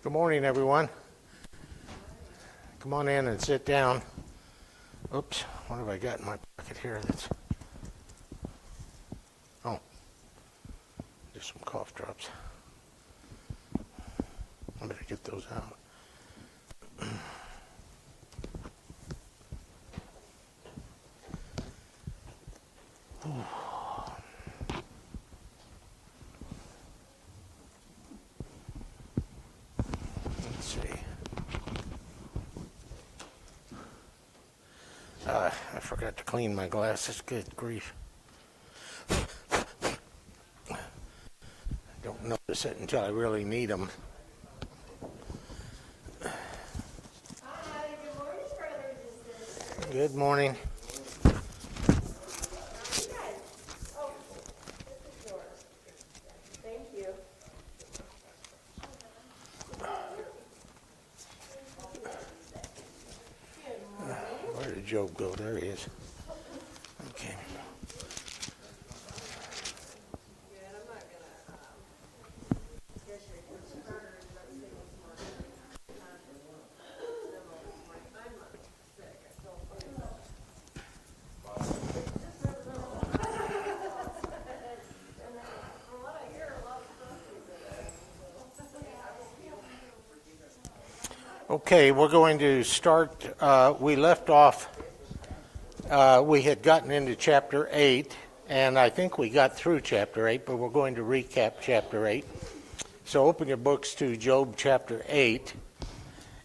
Good morning, everyone. Come on in and sit down. Oops, what have I got in my pocket here? There's some cough drops. I better get those out. Let's see. I forgot to clean my glasses. Good grief. Don't notice it until I really need them. Hi, good morning, brothers and sisters. Good morning. How are you guys? Oh, this is yours. Thank you. Where did Job go? There he is. Okay. Okay, we're going to start. We left off, we had gotten into chapter 8, and I think we got through chapter 8, but we're going to recap chapter 8. So open your books to Job chapter 8.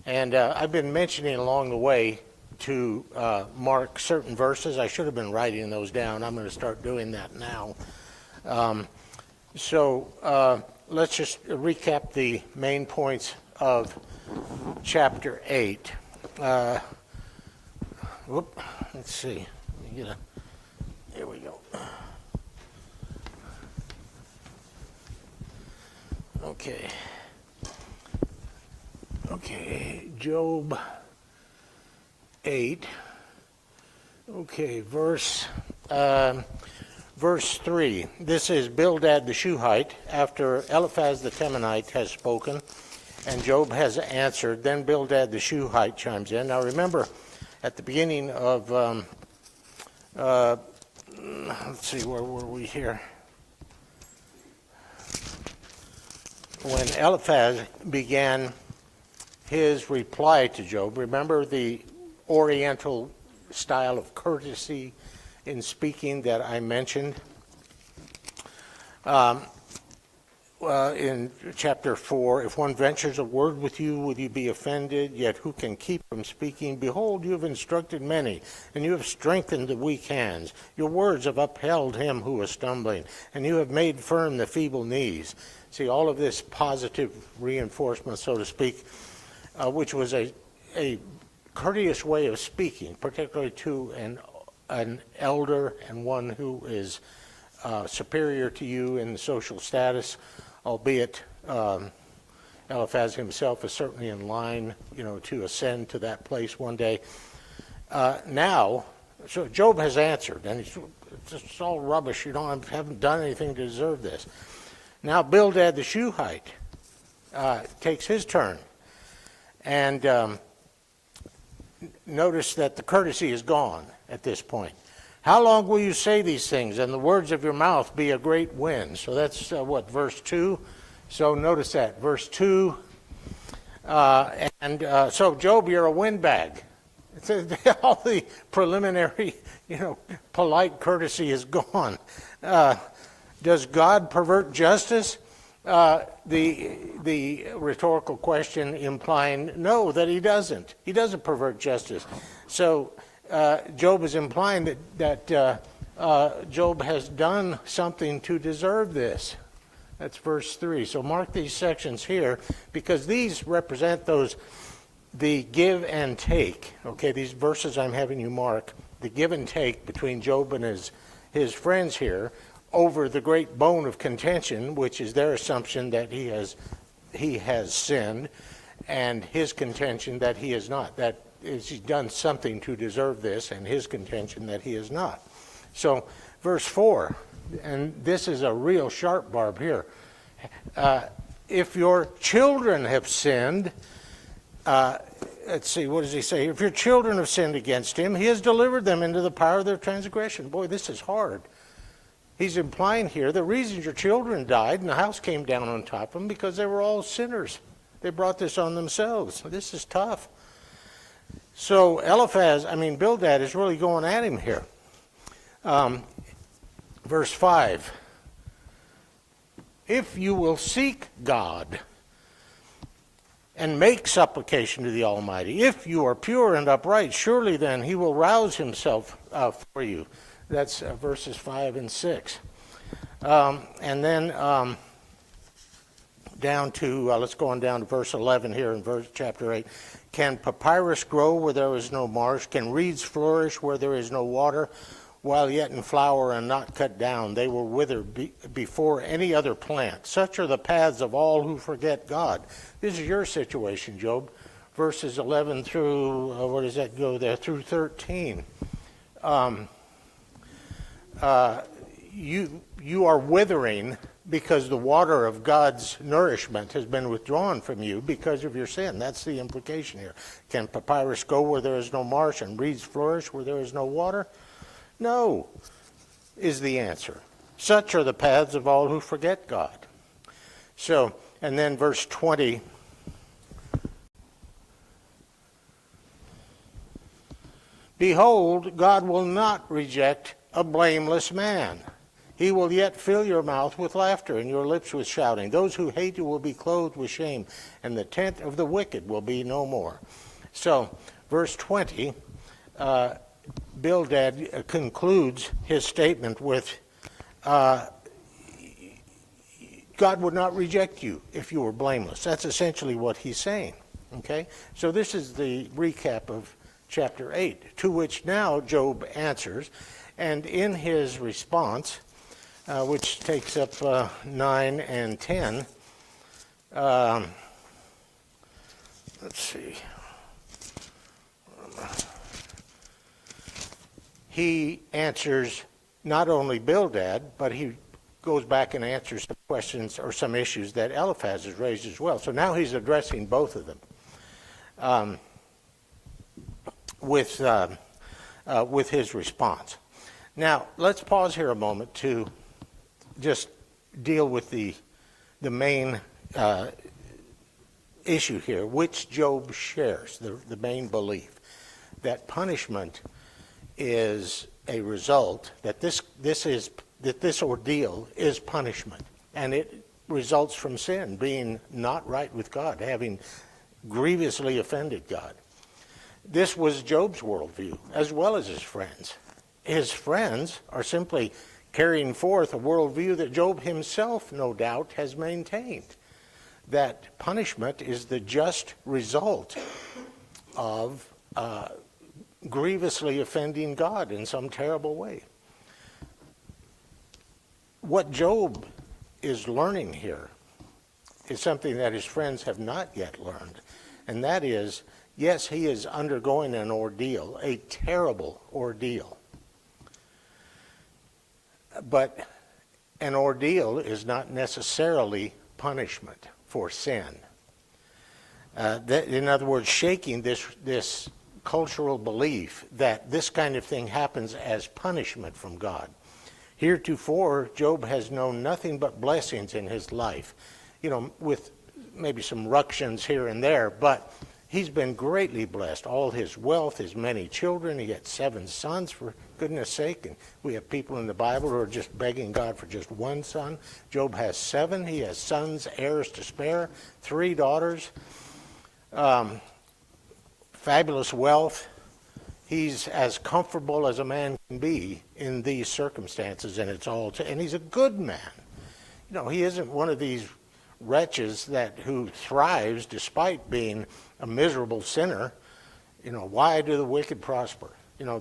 And I've been mentioning along the way to mark certain verses. I should have been writing those down. I'm going to start doing that now. Let's just recap the main points of chapter 8. Let's see. Here we go. Okay, Job 8. Okay, verse 3. This is Bildad the Shuhite after Eliphaz the Temanite has spoken. And Job has answered. Then Bildad the Shuhite chimes in. Now remember, at the beginning of, let's see, where were we here? When Eliphaz began his reply to Job, remember the Oriental style of courtesy in speaking that I mentioned? In chapter 4, if one ventures a word with you, will you be offended? Yet who can keep from speaking? Behold, you have instructed many, and you have strengthened the weak hands. Your words have upheld him who was stumbling, and you have made firm the feeble knees. See, all of this positive reinforcement, so to speak, which was a courteous way of speaking, particularly to an elder and one who is superior to you in social status, albeit Eliphaz himself is certainly in line, to ascend to that place one day. So Job has answered, and it's all rubbish. You haven't done anything to deserve this. Now Bildad the Shuhite takes his turn, and notice that the courtesy is gone at this point. How long will you say these things, and the words of your mouth be a great wind? So that's verse 2? So notice that, verse 2. So Job, you're a windbag. All the preliminary, polite courtesy is gone. Does God pervert justice? The rhetorical question implying no, that he doesn't. He doesn't pervert justice. So Job is implying that Job has done something to deserve this. That's verse 3. So mark these sections here, because these represent the give and take. Okay, these verses I'm having you mark, the give and take between Job and his friends here over the great bone of contention, which is their assumption that he has sinned, and his contention that he has not. That is, he's done something to deserve this, and his contention that he has not. So, verse 4, and this is a real sharp barb here. if your children have sinned, let's see, what does he say? If your children have sinned against him, he has delivered them into the power of their transgression. Boy, this is hard. He's implying here the reason your children died and the house came down on top of them because they were all sinners. They brought this on themselves. This is tough. So Bildad is really going at him here. Verse 5. If you will seek God and make supplication to the Almighty, if you are pure and upright, surely then he will rouse himself for you. That's verses 5 and 6. And then let's go on down to verse 11 here in chapter 8. Can papyrus grow where there is no marsh? Can reeds flourish where there is no water? While yet in flower and not cut down, they will wither before any other plant. Such are the paths of all who forget God. This is your situation, Job. Verses 11 through, where does that go there? Through 13. You are withering because the water of God's nourishment has been withdrawn from you because of your sin. That's the implication here. Can papyrus go where there is no marsh and reeds flourish where there is no water? No, is the answer. Such are the paths of all who forget God. So, and then verse 20. Behold, God will not reject a blameless man. He will yet fill your mouth with laughter and your lips with shouting. Those who hate you will be clothed with shame, and the tent of the wicked will be no more. So, verse 20, Bildad concludes his statement with, God would not reject you if you were blameless. That's essentially what he's saying. Okay? So this is the recap of chapter 8, to which now Job answers. And in his response, which takes up 9 and 10, let's see. He answers not only Bildad, but he goes back and answers some questions or some issues that Eliphaz has raised as well. So now he's addressing both of them with his response. Now, let's pause here a moment to just deal with the main issue here, which Job shares, the main belief, that punishment is a result, that this ordeal is punishment, and it results from sin, being not right with God, having grievously offended God. This was Job's worldview, as well as his friends. His friends are simply carrying forth a worldview that Job himself, no doubt, has maintained, that punishment is the just result of grievously offending God in some terrible way. What Job is learning here is something that his friends have not yet learned, and that is, yes, he is undergoing an ordeal, a terrible ordeal. But an ordeal is not necessarily punishment for sin. In other words, shaking this cultural belief that this kind of thing happens as punishment from God. Heretofore, Job has known nothing but blessings in his life, with maybe some ructions here and there, but he's been greatly blessed. All his wealth, his many children. He had 7 sons, for goodness sake. And we have people in the Bible who are just begging God for just one son. Job has 7. He has sons, heirs to spare, 3 daughters. Fabulous wealth. He's as comfortable as a man can be in these circumstances, and and he's a good man. He isn't one of these wretches who thrives despite being a miserable sinner. Why do the wicked prosper?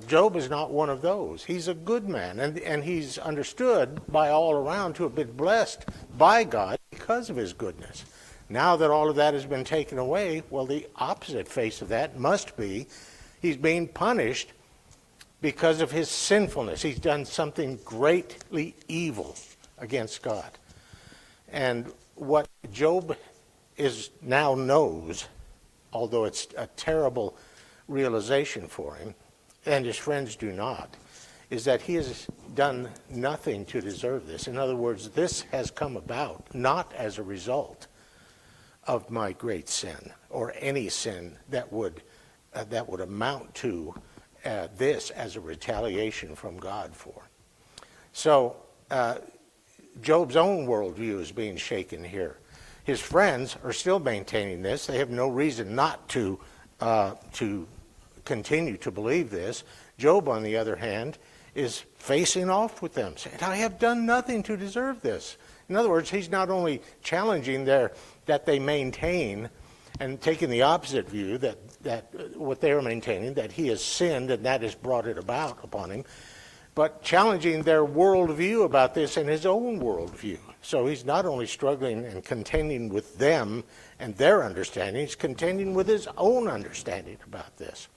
Job is not one of those. He's a good man, and he's understood by all around to have been blessed by God because of his goodness. Now that all of that has been taken away, well, the opposite face of that must be he's being punished because of his sinfulness. He's done something greatly evil against God. And what Job now knows, although it's a terrible realization for him, and his friends do not, is that he has done nothing to deserve this. In other words, this has come about not as a result of my great sin or any sin that would amount to this as a retaliation from God for. So Job's own worldview is being shaken here. His friends are still maintaining this. They have no reason not to continue to believe this. Job, on the other hand, is facing off with them, saying, I have done nothing to deserve this. In other words, he's not only challenging that they maintain and taking the opposite view, that what they are maintaining, that he has sinned and that has brought it about upon him, but challenging their worldview about this and his own worldview. So he's not only struggling and contending with them and their understanding, he's contending with his own understanding about this.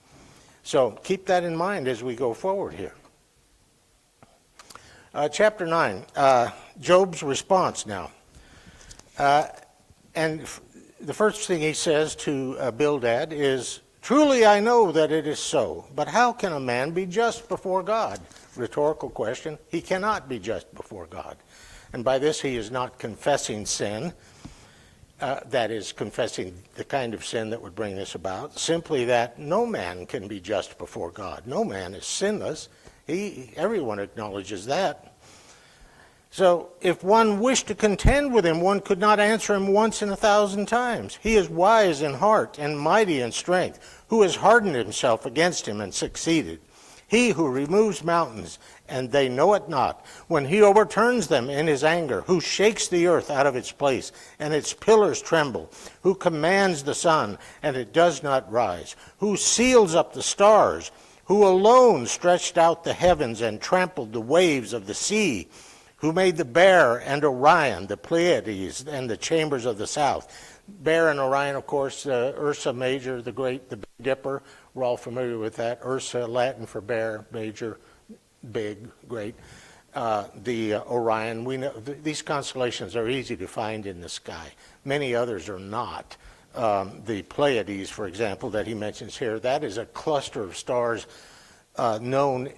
So keep that in mind as we go forward here. Chapter 9, Job's response now. And the first thing he says to Bildad is, truly I know that it is so, but how can a man be just before God? Rhetorical question. He cannot be just before God. And by this he is not confessing sin, that is, confessing the kind of sin that would bring this about, simply that no man can be just before God. No man is sinless. Everyone acknowledges that. So if one wished to contend with him, one could not answer him once in 1,000 times. He is wise in heart and mighty in strength, who has hardened himself against him and succeeded. He who removes mountains, and they know it not, when he overturns them in his anger, who shakes the earth out of its place, and its pillars tremble, who commands the sun, and it does not rise, who seals up the stars, who alone stretched out the heavens and trampled the waves of the sea, who made the Bear and Orion, the Pleiades, and the chambers of the south. Bear and Orion, of course, Ursa Major, the Big Dipper. We're all familiar with that. Ursa, Latin for bear, major, big, great. The Orion, we know these constellations are easy to find in the sky. Many others are not. The Pleiades, for example, that he mentions here, that is a cluster of stars known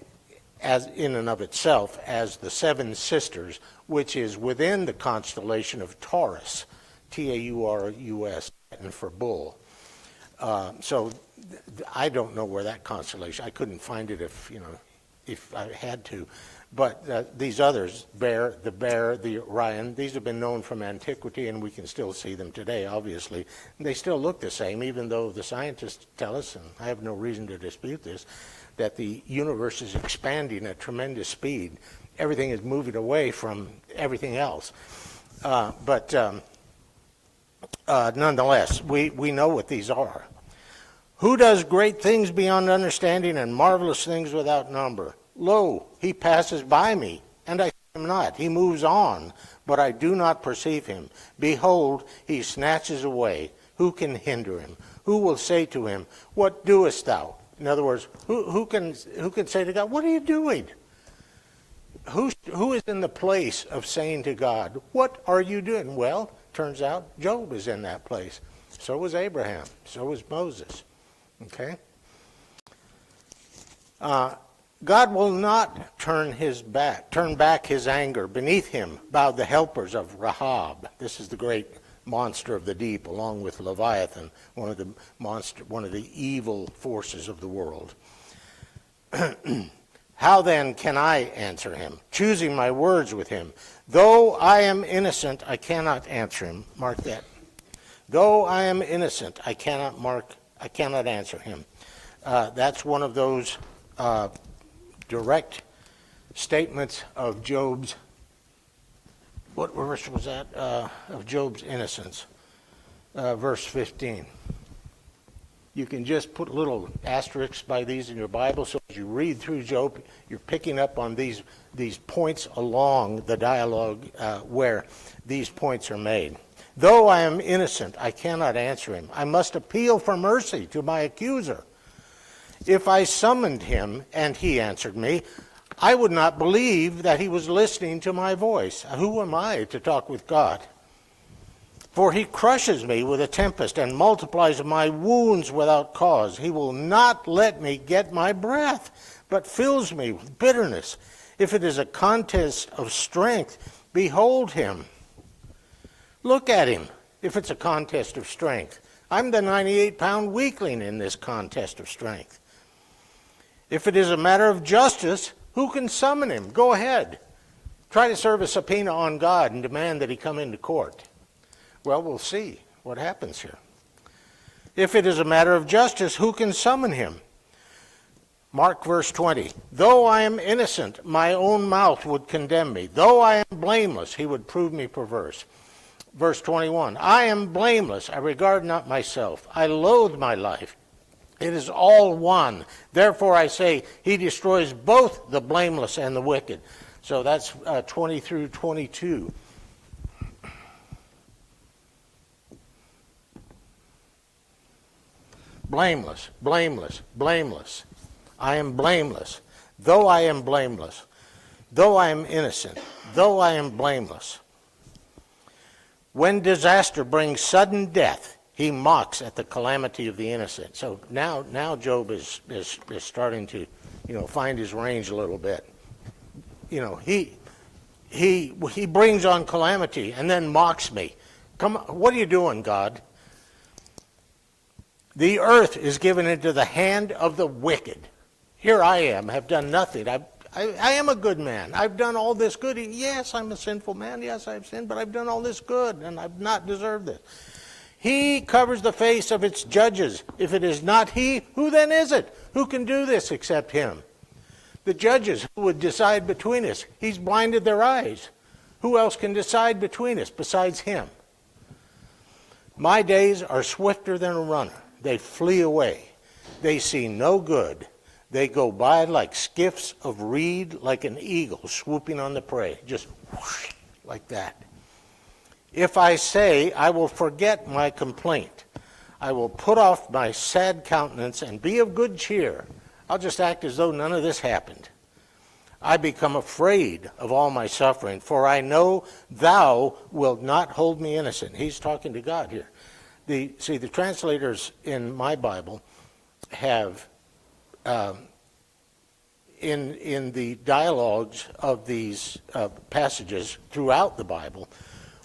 as in and of itself as the Seven Sisters, which is within the constellation of Taurus, Taurus, and for bull. So I don't know where that constellation. I couldn't find it if I had to. But these others, the Bear, the Orion, these have been known from antiquity, and we can still see them today, obviously. And they still look the same, even though the scientists tell us, and I have no reason to dispute this, that the universe is expanding at tremendous speed. Everything is moving away from everything else. But nonetheless, we know what these are. Who does great things beyond understanding and marvelous things without number? Lo, he passes by me, and I see him not. He moves on, but I do not perceive him. Behold, he snatches away. Who can hinder him? Who will say to him, what doest thou? In other words, who can say to God, what are you doing? Who is in the place of saying to God, what are you doing? Well, turns out Job is in that place. So was Abraham. So was Moses. Okay? God will not turn back his anger. Beneath him bowed the helpers of Rahab. This is the great monster of the deep, along with Leviathan, one of the evil forces of the world. How then can I answer him, choosing my words with him? Though I am innocent, I cannot answer him. Mark that. Though I am innocent, I cannot answer him. That's one of those direct statements of Job's. What verse was that? Of Job's innocence. Verse 15. You can just put little asterisks by these in your Bible, so as you read through Job, you're picking up on these points along the dialogue where these points are made. Though I am innocent, I cannot answer him. I must appeal for mercy to my accuser. If I summoned him and he answered me, I would not believe that he was listening to my voice. Who am I to talk with God? For he crushes me with a tempest and multiplies my wounds without cause. He will not let me get my breath, but fills me with bitterness. If it is a contest of strength, behold him. Look at him, if it's a contest of strength. I'm the 98-pound weakling in this contest of strength. If it is a matter of justice, who can summon him? Go ahead. Try to serve a subpoena on God and demand that he come into court. Well, we'll see what happens here. If it is a matter of justice, who can summon him? Mark verse 20. Though I am innocent, my own mouth would condemn me. Though I am blameless, he would prove me perverse. Verse 21. I am blameless. I regard not myself. I loathe my life. It is all one. Therefore I say, he destroys both the blameless and the wicked. So that's 20 through 22. Blameless, blameless, blameless. I am blameless. Though I am blameless. Though I am innocent. Though I am blameless. When disaster brings sudden death, he mocks at the calamity of the innocent. So now Job is starting to, find his range a little bit. He brings on calamity and then mocks me. Come on, what are you doing, God? The earth is given into the hand of the wicked. Here I am, have done nothing. I am a good man. I've done all this good. Yes, I'm a sinful man. Yes, I've sinned, but I've done all this good, and I've not deserved this. He covers the face of its judges. If it is not he, who then is it? Who can do this except him? The judges who would decide between us, he's blinded their eyes. Who else can decide between us besides him? My days are swifter than a runner. They flee away. They see no good. They go by like skiffs of reed, like an eagle swooping on the prey. Just whoosh, like that. If I say, I will forget my complaint, I will put off my sad countenance and be of good cheer. I'll just act as though none of this happened. I become afraid of all my suffering, for I know thou wilt not hold me innocent. He's talking to God here. The translators in my Bible have, in the dialogues of these passages throughout the Bible,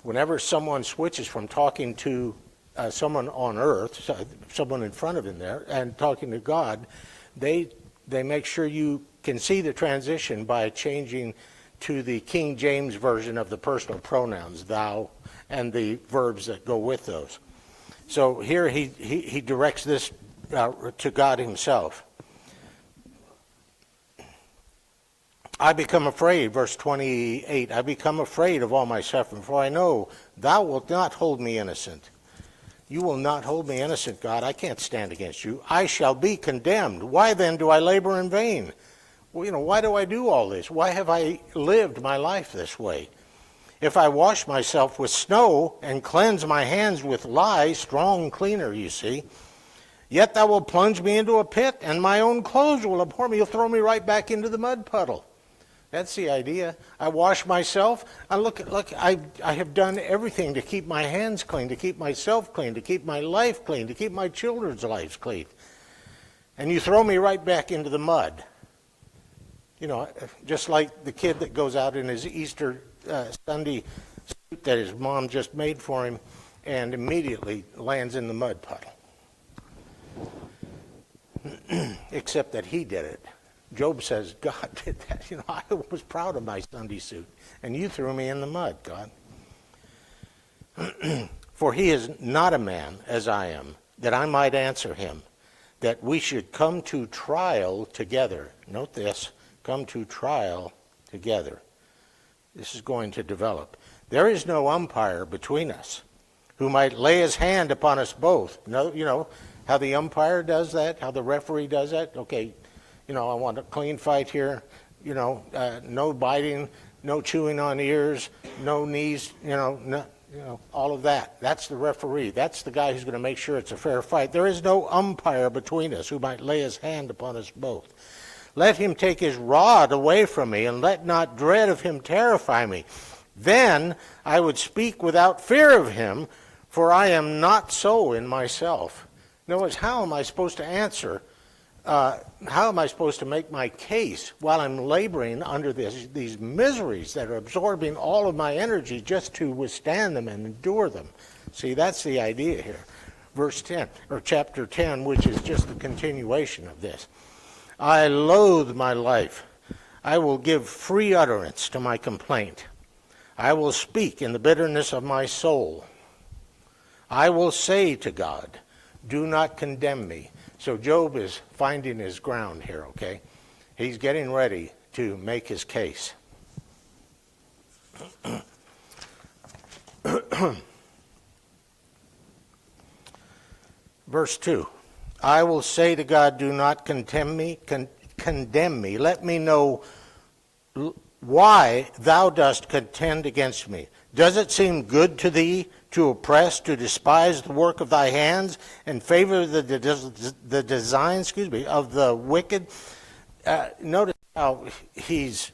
whenever someone switches from talking to someone on earth, someone in front of him there, and talking to God, they make sure you can see the transition by changing to the King James version of the personal pronouns, thou, and the verbs that go with those. So here he directs this to God himself. I become afraid, verse 28, I become afraid of all my suffering, for I know thou wilt not hold me innocent. You will not hold me innocent, God. I can't stand against you. I shall be condemned. Why then do I labor in vain? Well, why do I do all this? Why have I lived my life this way? If I wash myself with snow and cleanse my hands with lye, strong cleaner, you see, yet thou wilt plunge me into a pit, and my own clothes will abhor me. You'll throw me right back into the mud puddle. That's the idea. I wash myself. I have done everything to keep my hands clean, to keep myself clean, to keep my life clean, to keep my children's lives clean. And you throw me right back into the mud. Just like the kid that goes out in his Easter Sunday suit that his mom just made for him and immediately lands in the mud puddle. Except that he did it. Job says, God did that. I was proud of my Sunday suit, and you threw me in the mud, God. For he is not a man as I am, that I might answer him, that we should come to trial together. Note this, come to trial together. This is going to develop. There is no umpire between us who might lay his hand upon us both. No, how the umpire does that, how the referee does that. Okay, I want a clean fight here. No biting, no chewing on ears, no knees, all of that. That's the referee. That's the guy who's going to make sure it's a fair fight. There is no umpire between us who might lay his hand upon us both. Let him take his rod away from me, and let not dread of him terrify me. Then I would speak without fear of him, For I am not so in myself. Notice, how am I supposed to answer? How am I supposed to make my case while I'm laboring under these miseries that are absorbing all of my energy just to withstand them and endure them? See, that's the idea here. Verse 10, or chapter 10, which is just the continuation of this. I loathe my life. I will give free utterance to my complaint. I will speak in the bitterness of my soul. I will say to God, do not condemn me. So Job is finding his ground here, okay? He's getting ready to make his case. Verse 2, I will say to God, do not condemn me. Let me know why thou dost contend against me. Does it seem good to thee to oppress, to despise the work of thy hands, and favor the design, of the wicked? Notice how he's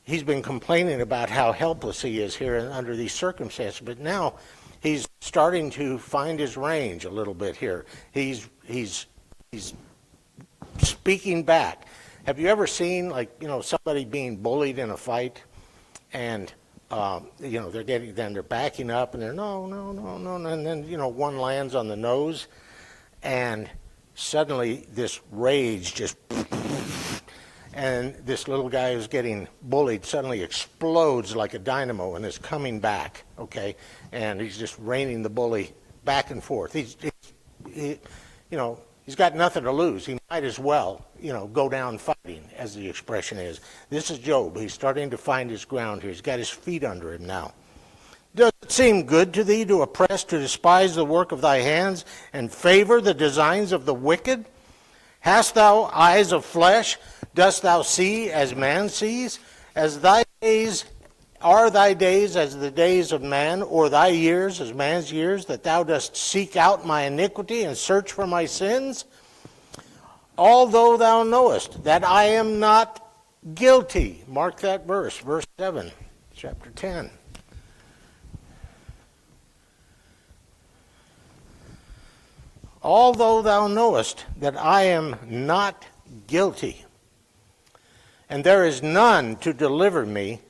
been complaining about how helpless he is here under these circumstances, but now he's starting to find his range a little bit here. He's speaking back. Have you ever seen, somebody being bullied in a fight, and they're backing up, and they're no, and then one lands on the nose, and suddenly this rage just, and this little guy who's getting bullied suddenly explodes like a dynamo and is coming back, okay, and he's just reining the bully back and forth. He's got nothing to lose. He might as well, go down fighting, as the expression is. This is Job. He's starting to find his ground here. He's got his feet under him now. Does it seem good to thee to oppress, to despise the work of thy hands, and favor the designs of the wicked? Hast thou eyes of flesh? Dost thou see as man sees? As thy days are thy days as the days of man, or thy years as man's years, that thou dost seek out my iniquity and search for my sins? Although thou knowest that I am not guilty. Mark that verse 7, chapter 10. Although thou knowest that I am not guilty, and there is none to deliver me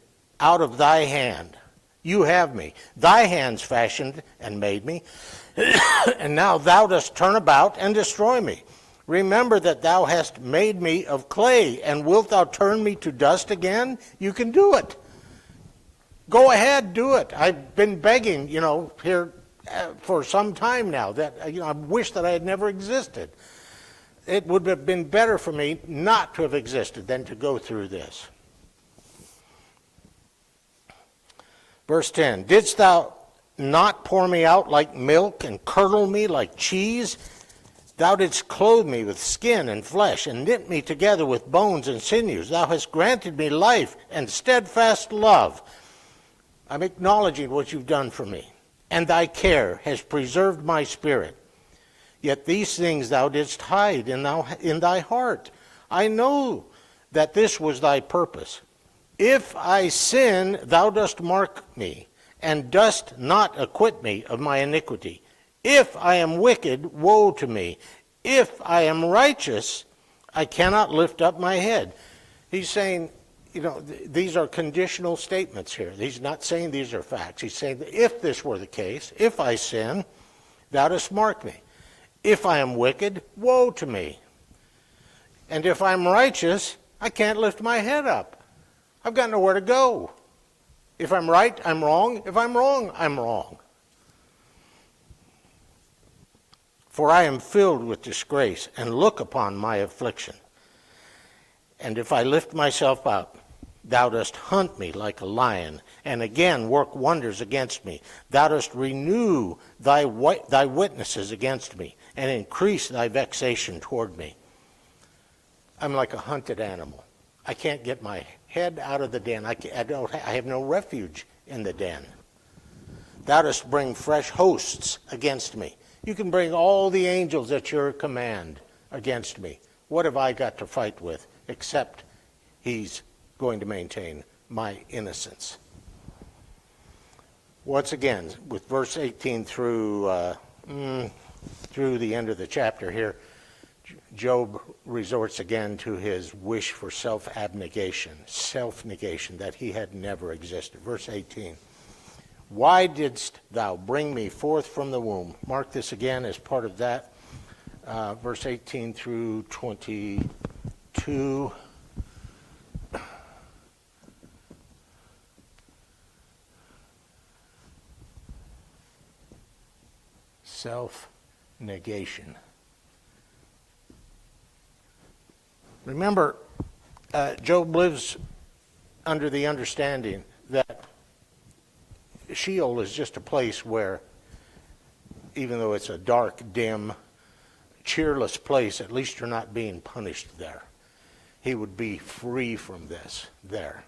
out of thy hand. You have me. Thy hands fashioned and made me, and now thou dost turn about and destroy me. Remember that thou hast made me of clay, and wilt thou turn me to dust again? You can do it. Go ahead, do it. I've been begging, here for some time now that, I wish that I had never existed. It would have been better for me not to have existed than to go through this. Verse 10, didst thou not pour me out like milk and curdle me like cheese? Thou didst clothe me with skin and flesh, and knit me together with bones and sinews. Thou hast granted me life and steadfast love. I'm acknowledging what you've done for me. And thy care has preserved my spirit. Yet these things thou didst hide in thy heart. I know that this was thy purpose. If I sin, thou dost mark me, and dost not acquit me of my iniquity. If I am wicked, woe to me. If I am righteous, I cannot lift up my head. He's saying, these are conditional statements here. He's not saying these are facts. He's saying that if this were the case, if I sin, thou dost mark me. If I am wicked, woe to me. And if I'm righteous, I can't lift my head up. I've got nowhere to go. If I'm right, I'm wrong. If I'm wrong, I'm wrong. For I am filled with disgrace, and look upon my affliction. And if I lift myself up, thou dost hunt me like a lion, and again work wonders against me. Thou dost renew thy witnesses against me, and increase thy vexation toward me. I'm like a hunted animal. I can't get my head out of the den. I have no refuge in the den. Thou dost bring fresh hosts against me. You can bring all the angels at your command against me. What have I got to fight with except he's going to maintain my innocence? Once again, with verse 18 through the end of the chapter here, Job resorts again to his wish for self-abnegation, self-negation, that he had never existed. Verse 18, why didst thou bring me forth from the womb? Mark this again as part of that, verse 18 through 22. Self-negation. Remember, Job lives under the understanding that Sheol is just a place where, even though it's a dark, dim, cheerless place, at least you're not being punished there. He would be free from this there.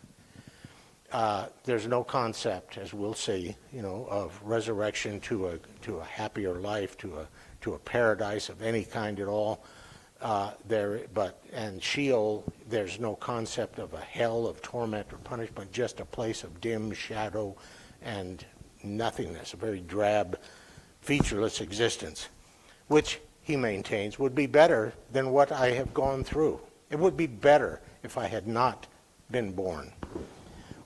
There's no concept, as we'll see, of resurrection to a happier life, to a paradise of any kind at all. And Sheol, there's no concept of a hell of torment or punishment, just a place of dim shadow and nothingness, a very drab, featureless existence, which he maintains would be better than what I have gone through. It would be better if I had not been born.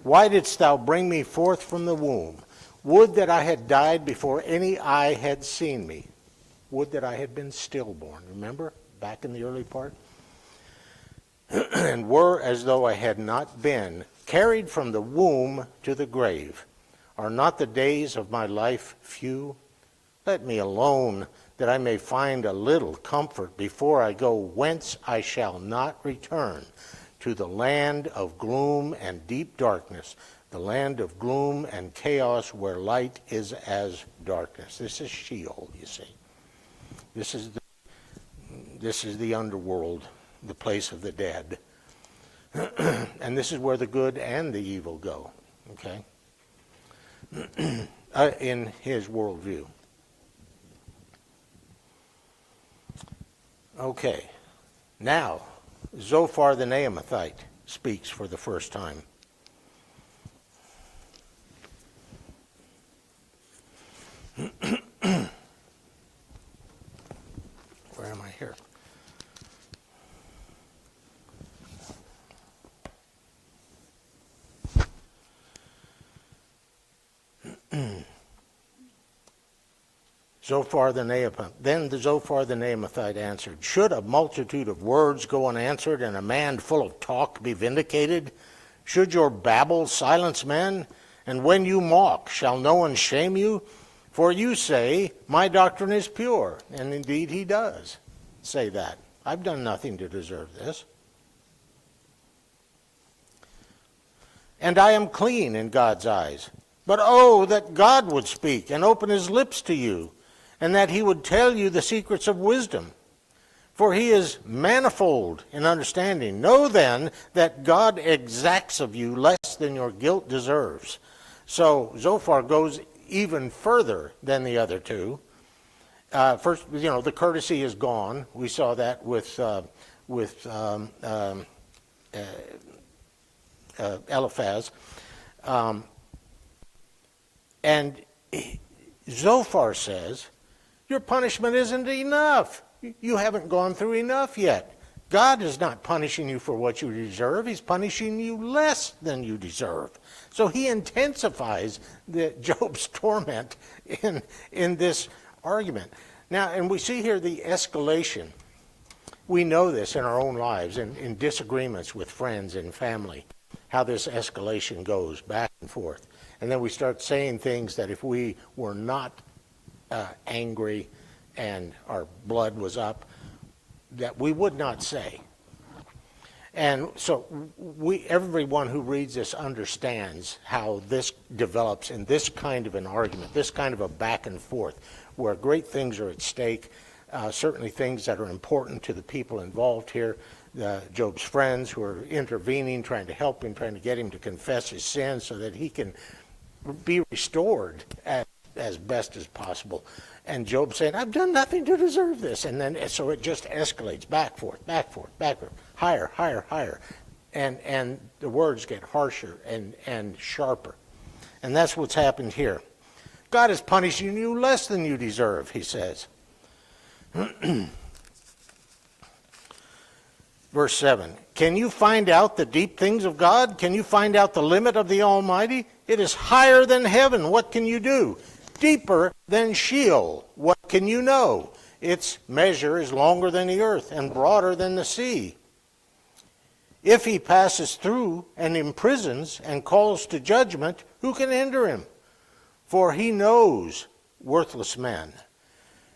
Why didst thou bring me forth from the womb? Would that I had died before any eye had seen me. Would that I had been stillborn. Remember, back in the early part? And were as though I had not been carried from the womb to the grave. Are not the days of my life few? Let me alone, that I may find a little comfort before I go whence I shall not return, to the land of gloom and deep darkness, the land of gloom and chaos where light is as darkness. This is Sheol, you see. This is the underworld, the place of the dead. And this is where the good and the evil go, okay? In his worldview. Okay, now Zophar the Naamathite speaks for the first time. Where am I here? Then the Zophar the Naamathite answered, should a multitude of words go unanswered, and a man full of talk be vindicated? Should your babble silence men? And when you mock, shall no one shame you? For you say, my doctrine is pure. And indeed he does say that. I've done nothing to deserve this. And I am clean in God's eyes. But oh, that God would speak and open his lips to you, and that he would tell you the secrets of wisdom. For he is manifold in understanding. Know then that God exacts of you less than your guilt deserves. So Zophar goes even further than the other two. First, the courtesy is gone. We saw that with Eliphaz. And Zophar says, your punishment isn't enough. You haven't gone through enough yet. God is not punishing you for what you deserve. He's punishing you less than you deserve. So he intensifies Job's torment in this argument. Now, and we see here the escalation. We know this in our own lives, in disagreements with friends and family, how this escalation goes back and forth. And then we start saying things that if we were not angry and our blood was up, that we would not say. And so everyone who reads this understands how this develops in this kind of an argument, this kind of a back and forth, where great things are at stake, certainly things that are important to the people involved here, Job's friends who are intervening, trying to help him, trying to get him to confess his sins so that he can be restored as best as possible. And Job saying, I've done nothing to deserve this. And then so it just escalates back, forth, higher, higher, higher. And the words get harsher and sharper. And that's what's happened here. God is punishing you less than you deserve, he says. Verse 7, can you find out the deep things of God? Can you find out the limit of the Almighty? It is higher than heaven. What can you do? Deeper than Sheol. What can you know? Its measure is longer than the earth and broader than the sea. If he passes through and imprisons and calls to judgment, who can hinder him? For he knows worthless men.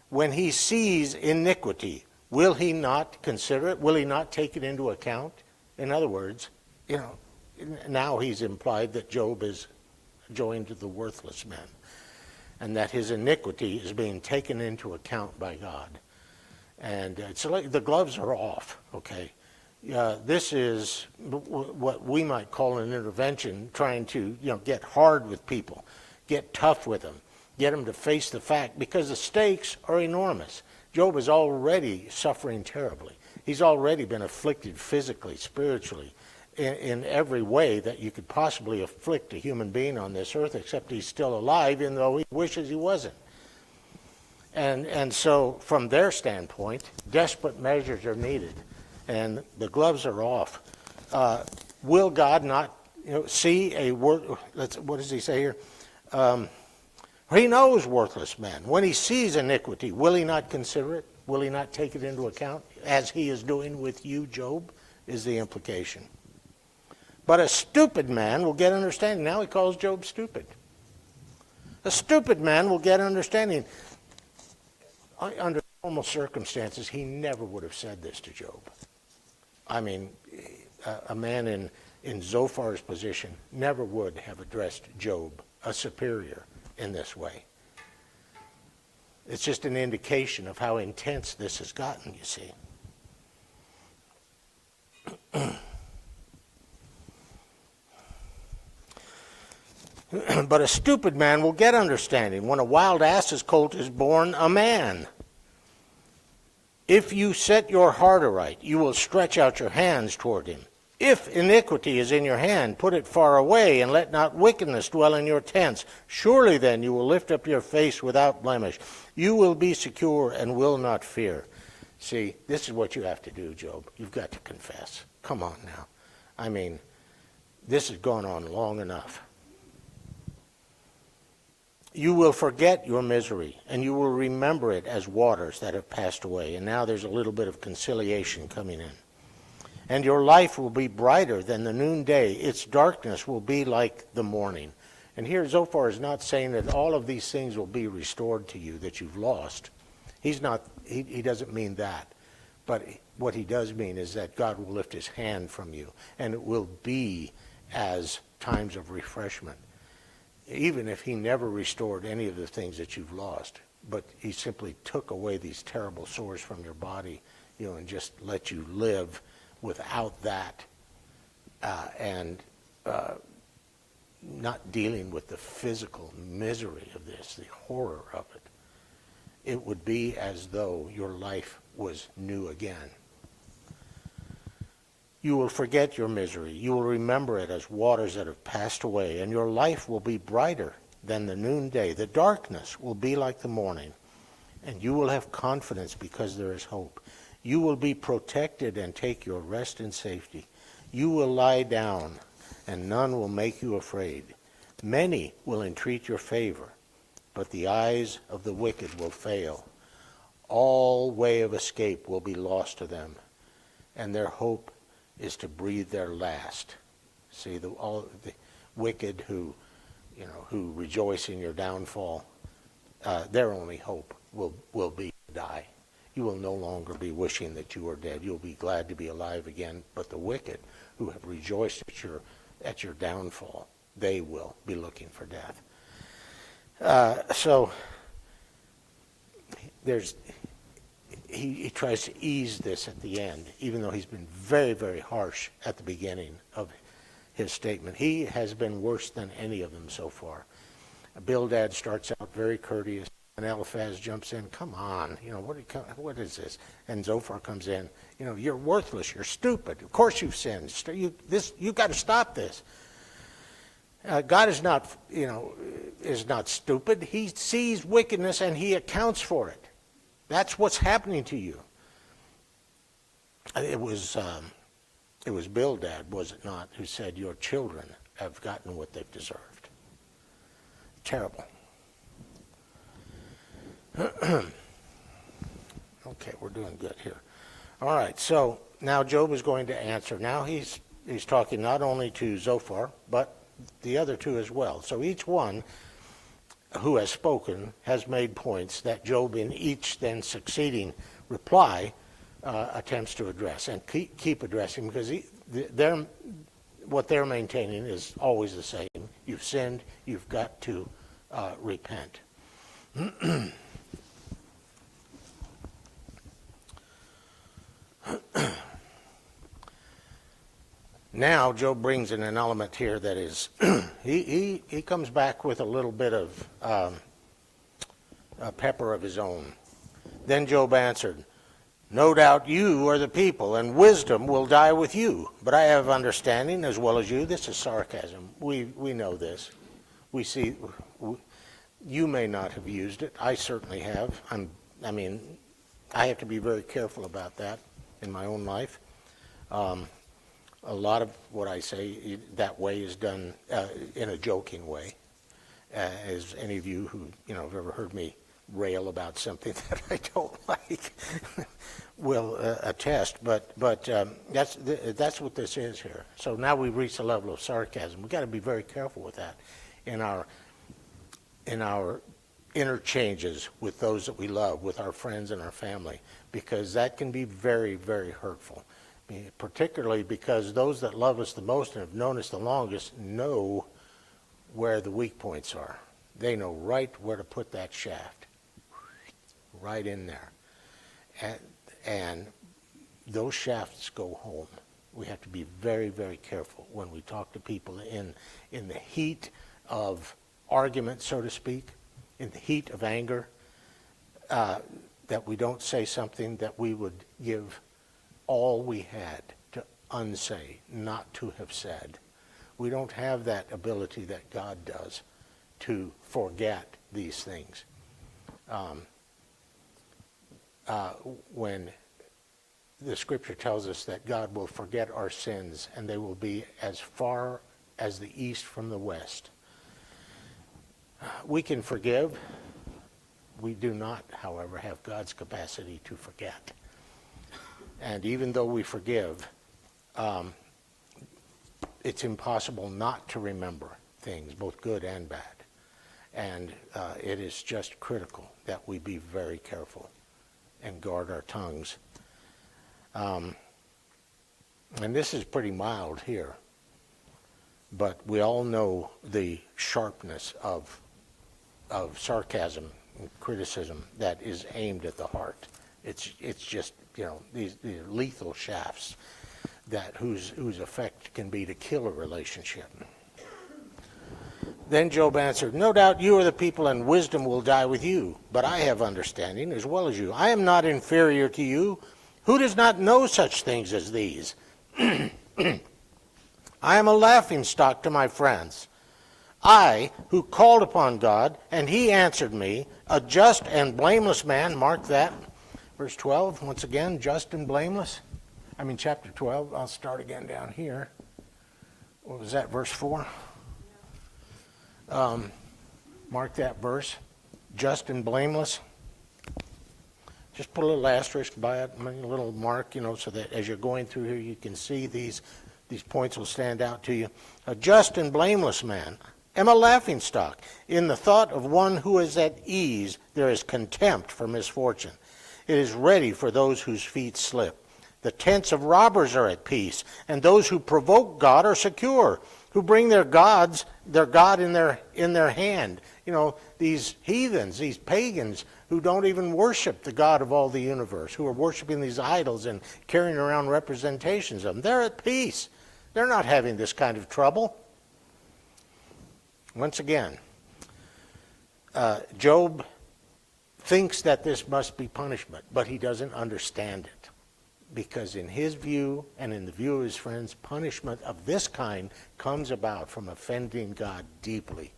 When he sees iniquity, will he not consider it? Will he not take it into account? In other words, now he's implied that Job is joined to the worthless men, and that his iniquity is being taken into account by God. And it's like the gloves are off, okay? This is what we might call an intervention, trying to get hard with people, get tough with them, get them to face the fact, because the stakes are enormous. Job is already suffering terribly. He's already been afflicted physically, spiritually, in every way that you could possibly afflict a human being on this earth, except he's still alive, even though he wishes he wasn't. And so from their standpoint, desperate measures are needed, and the gloves are off. Will God not see a word? What does he say here? He knows worthless men. When he sees iniquity, will he not consider it? Will he not take it into account, as he is doing with you, Job, is the implication. But a stupid man will get understanding. Now he calls Job stupid. A stupid man will get understanding. Under normal circumstances, he never would have said this to Job. I mean, a man in Zophar's position never would have addressed Job, a superior, in this way. It's just an indication of how intense this has gotten, you see. But a stupid man will get understanding. When a wild ass's colt is born a man. If you set your heart aright, you will stretch out your hands toward him. If iniquity is in your hand, put it far away, and let not wickedness dwell in your tents. Surely then you will lift up your face without blemish. You will be secure and will not fear. See, this is what you have to do, Job. You've got to confess. Come on now. I mean, this has gone on long enough. You will forget your misery, and you will remember it as waters that have passed away. And now there's a little bit of conciliation coming in. And your life will be brighter than the noonday. Its darkness will be like the morning. And here Zophar is not saying that all of these things will be restored to you that you've lost. He doesn't mean that. But what he does mean is that God will lift his hand from you, and it will be as times of refreshment. Even if he never restored any of the things that you've lost, but he simply took away these terrible sores from your body, and just let you live without that, and not dealing with the physical misery of this, the horror of it. It would be as though your life was new again. You will forget your misery. You will remember it as waters that have passed away, and your life will be brighter than the noonday. The darkness will be like the morning, and you will have confidence because there is hope. You will be protected and take your rest in safety. You will lie down, and none will make you afraid. Many will entreat your favor, but the eyes of the wicked will fail. All way of escape will be lost to them, and their hope is to breathe their last. See, all the wicked who rejoice in your downfall, their only hope will be to die. You will no longer be wishing that you were dead. You'll be glad to be alive again. But the wicked who have rejoiced at your downfall, they will be looking for death. So he tries to ease this at the end, even though he's been very, very harsh at the beginning of his statement. He has been worse than any of them so far. Bildad starts out very courteous, and Eliphaz jumps in. Come on, what is this? And Zophar comes in. You're worthless. You're stupid. Of course you've sinned. You've got to stop this. God is not, is not stupid. He sees wickedness and he accounts for it. That's what's happening to you. It was Bildad, was it not, who said, your children have gotten what they've deserved. Terrible. Okay, we're doing good here. All right, so now Job is going to answer. Now he's talking not only to Zophar, but the other two as well. So each one who has spoken has made points that Job in each then succeeding reply attempts to address and keep addressing, because what they're maintaining is always the same. You've sinned, you've got to repent. Now Job brings in an element here that is, he comes back with a little bit of pepper of his own. Then Job answered, no doubt you are the people, and wisdom will die with you. But I have understanding as well as you. This is sarcasm. We know this. We see. You may not have used it. I certainly have. I have to be very careful about that in my own life. A lot of what I say that way is done in a joking way. As any of you who have ever heard me rail about something that I don't like will attest. But that's what this is here. So now we've reached a level of sarcasm. We've got to be very careful with that in our interchanges with those that we love, with our friends and our family, because that can be very, very hurtful. Particularly because those that love us the most and have known us the longest know where the weak points are. They know right where to put that shaft, right in there. And those shafts go home. We have to be very, very careful when we talk to people in the heat of argument, so to speak, in the heat of anger, that we don't say something that we would give all we had to unsay, not to have said. We don't have that ability that God does to forget these things. When the scripture tells us that God will forget our sins and they will be as far as the east from the west. We can forgive. We do not, however, have God's capacity to forget. And even though we forgive, it's impossible not to remember things, both good and bad. And it is just critical that we be very careful and guard our tongues. And this is pretty mild here, but we all know the sharpness of sarcasm and criticism that is aimed at the heart. It's just, these lethal shafts that whose effect can be to kill a relationship. Then Job answered, no doubt you are the people, and wisdom will die with you. But I have understanding as well as you. I am not inferior to you. Who does not know such things as these? I am a laughingstock to my friends. I, who called upon God, and he answered me, a just and blameless man. Mark that. Verse 12, once again, just and blameless. Chapter 12, I'll start again down here. What was that, verse 4? Mark that verse, just and blameless. Just put a little asterisk by it, a little mark, so that as you're going through here, you can see these points will stand out to you. A just and blameless man am a laughingstock. In the thought of one who is at ease, there is contempt for misfortune. It is ready for those whose feet slip. The tents of robbers are at peace, and those who provoke God are secure, who bring their God in their hand. These heathens, these pagans who don't even worship the God of all the universe, who are worshiping these idols and carrying around representations of them. They're at peace. They're not having this kind of trouble. Once again, Job thinks that this must be punishment, but he doesn't understand it. Because in his view and in the view of his friends, punishment of this kind comes about from offending God deeply.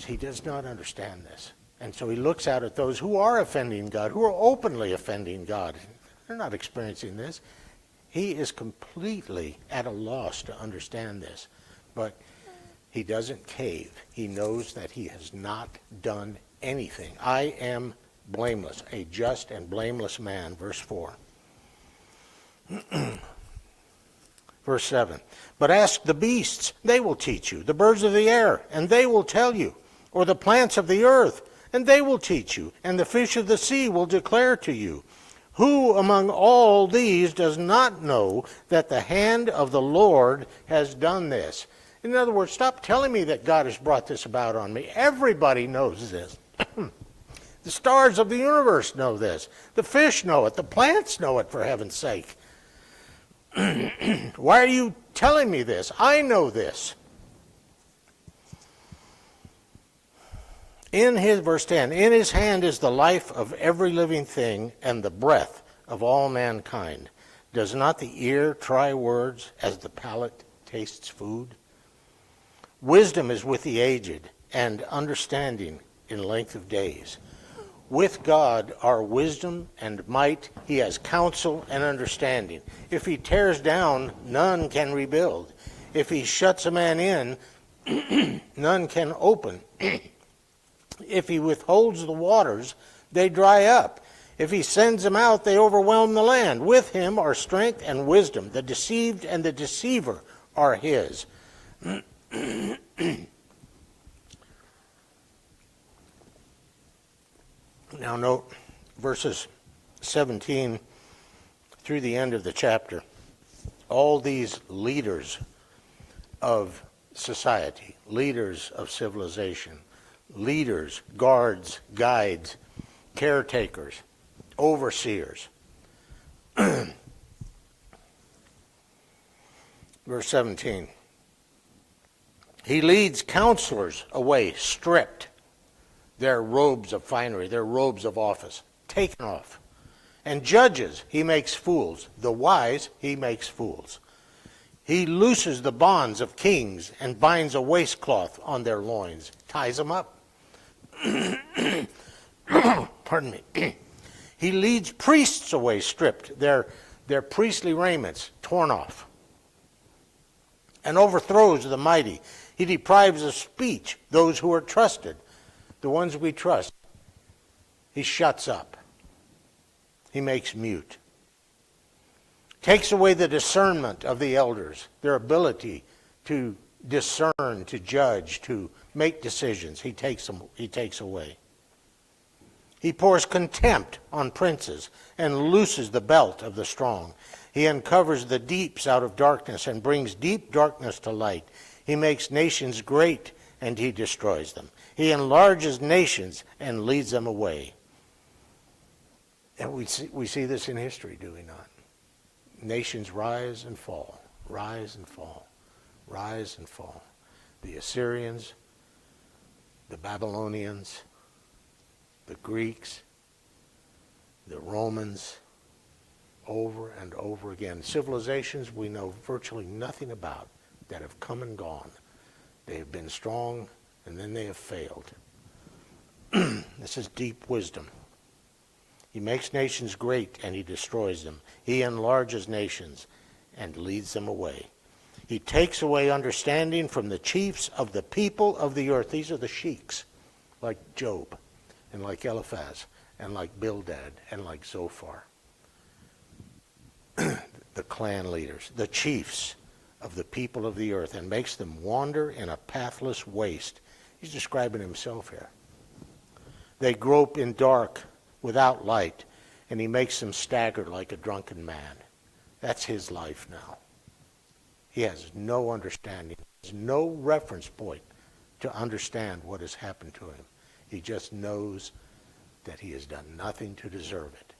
knows. He does not understand this. And so he looks out at those who are offending God, who are openly offending God. They're not experiencing this. He is completely at a loss to understand this. But he doesn't cave. He knows that he has not done anything. I am blameless, a just and blameless man. Verse 4. Verse 7. But ask the beasts, they will teach you. The birds of the air, and they will tell you. Or the plants of the earth, and they will teach you. And the fish of the sea will declare to you. Who among all these does not know that the hand of the Lord has done this? In other words, stop telling me that God has brought this about on me. Everybody knows this. The stars of the universe know this. The fish know it. The plants know it, for heaven's sake. Why are you telling me this? I know this. Verse 10, in his hand is the life of every living thing and the breath of all mankind. Does not the ear try words as the palate tastes food? Wisdom is with the aged, and understanding in length of days. With God are wisdom and might. He has counsel and understanding. If he tears down, none can rebuild. If he shuts a man in, none can open. If he withholds the waters, they dry up. If he sends them out, they overwhelm the land. With him are strength and wisdom. The deceived and the deceiver are his. Now note verses 17 through the end of the chapter. All these leaders of society, leaders of civilization, leaders, guards, guides, caretakers, overseers. Verse 17. He leads counselors away stripped, their robes of finery, their robes of office, taken off. And judges he makes fools. The wise he makes fools. He looses the bonds of kings and binds a waistcloth on their loins, ties them up. Pardon me. He leads priests away stripped, their priestly raiments torn off, and overthrows the mighty. He deprives of speech those who are trusted, the ones we trust. He shuts up. He makes mute. Takes away the discernment of the elders, their ability to discern, to judge, to make decisions. He takes away. He pours contempt on princes and looses the belt of the strong. He uncovers the deeps out of darkness and brings deep darkness to light. He makes nations great and he destroys them. He enlarges nations and leads them away. And we see this in history, do we not? Nations rise and fall, rise and fall, rise and fall. The Assyrians, the Babylonians, the Greeks, the Romans, over and over again. Civilizations we know virtually nothing about that have come and gone. They have been strong and then they have failed. This is deep wisdom. He makes nations great and he destroys them. He enlarges nations and leads them away. He takes away understanding from the chiefs of the people of the earth. These are the sheiks, like Job, and like Eliphaz, and like Bildad, and like Zophar. The clan leaders, the chiefs of the people of the earth, and makes them wander in a pathless waste. He's describing himself here. They grope in dark without light, and he makes them stagger like a drunken man. That's his life now. He has no understanding. There's no reference point to understand what has happened to him. He just knows that he has done nothing to deserve it.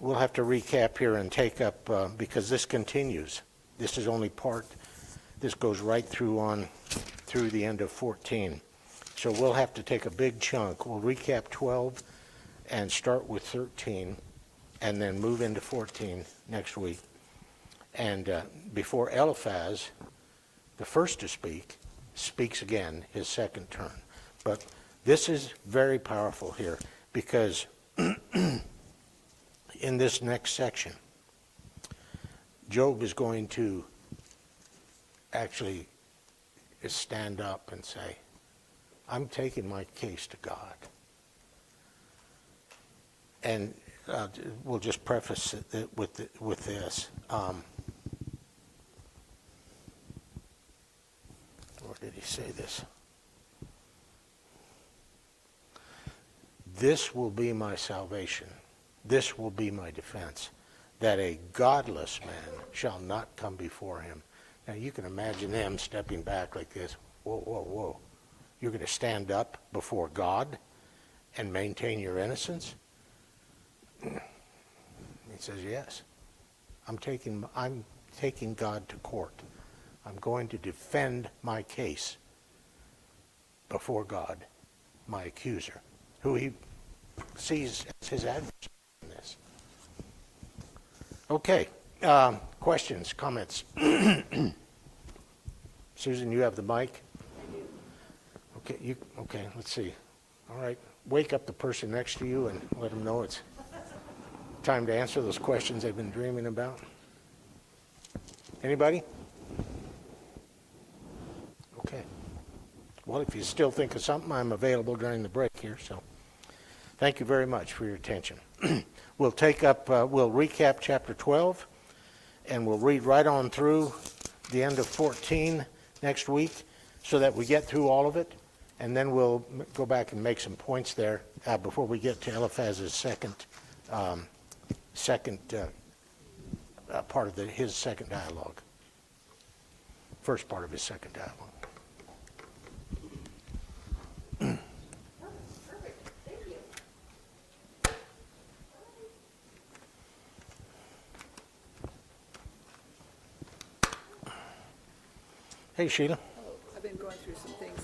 We'll have to recap here and take up, because this continues. This is only part. This goes right through the end of 14. So we'll have to take a big chunk. We'll recap 12 and start with 13 and then move into 14 next week. And before Eliphaz, the first to speak speaks again his second turn. But this is very powerful here because in this next section, Job is going to actually stand up and say, I'm taking my case to God. And we'll just preface it with this. Where did he say this? This will be my salvation. This will be my defense, that a godless man shall not come before him. Now you can imagine them stepping back like this. Whoa, whoa, whoa. You're going to stand up before God and maintain your innocence? He says, yes. I'm taking God to court. I'm going to defend my case before God, my accuser, who he sees as his adversary in this. Okay, questions, comments? Susan, you have the mic? Okay, let's see. All right, wake up the person next to you and let them know it's time to answer those questions they've been dreaming about. Anybody? Okay. Well, if you still think of something, I'm available during the break here, so thank you very much for your attention. We'll recap chapter 12, and we'll read right on through the end of 14 next week so that we get through all of it, and then we'll go back and make some points there before we get to Eliphaz's second part of his second dialogue, first part of his second dialogue. Perfect. Thank you. Hey, Sheila. I've been going through some things